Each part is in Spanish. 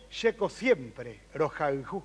Checo siempre, Rojaljú.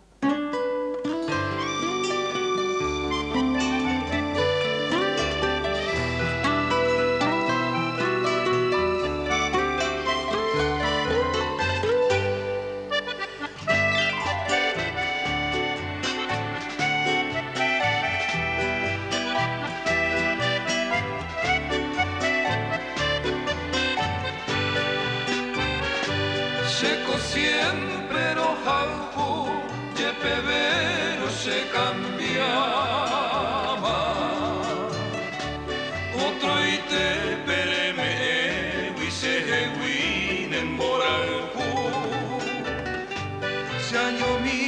Checo siempre Rojaljú, Yepevero se cambiaba. Otro ite pereme wise hewinen moraljú. Se añomi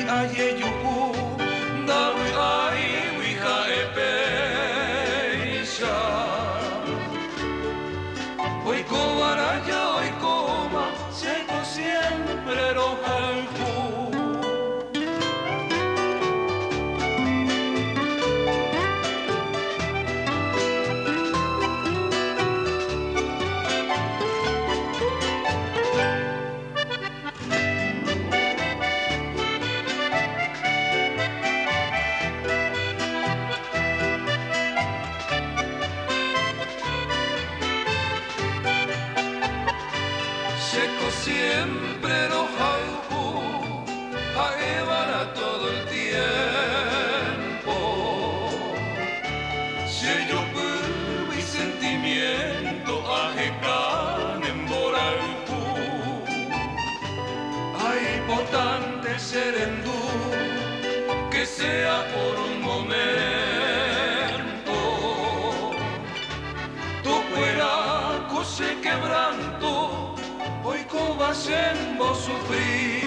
ayeyujú, dawi ay wija epeisha. Hoy cobaraya, hoy coma, Checo siempre Rojaljú. Checo siempre Rojaljú, a Évara todo el tiempo. Si yo y sentimiento ajecan en Boraljú, hay potente serendú, que sea por un momento. Tu cueraco se quebranto, hoy cobas en vos sufrir.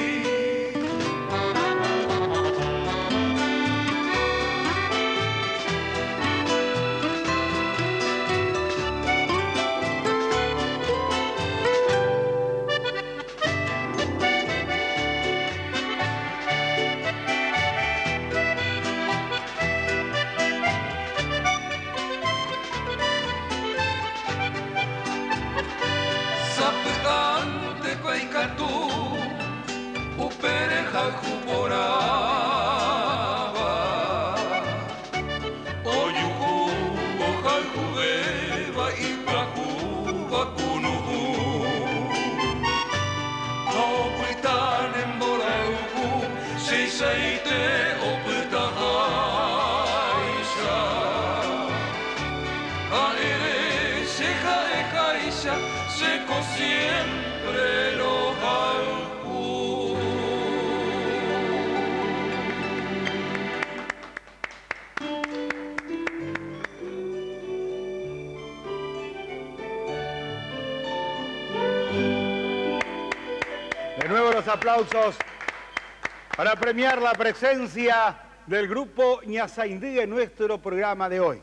Sapante Cuaicatú, Upere Jaljú poraba. Oyujú, Ojaljú beba y Pajú vacunujú. Opuitan en Boraljú, Seiseite oputajaisha. Aere seja ejaisha, Checo siempre Rojaljú. De nuevo los aplausos para premiar la presencia del grupo Ñazaindí en nuestro programa de hoy.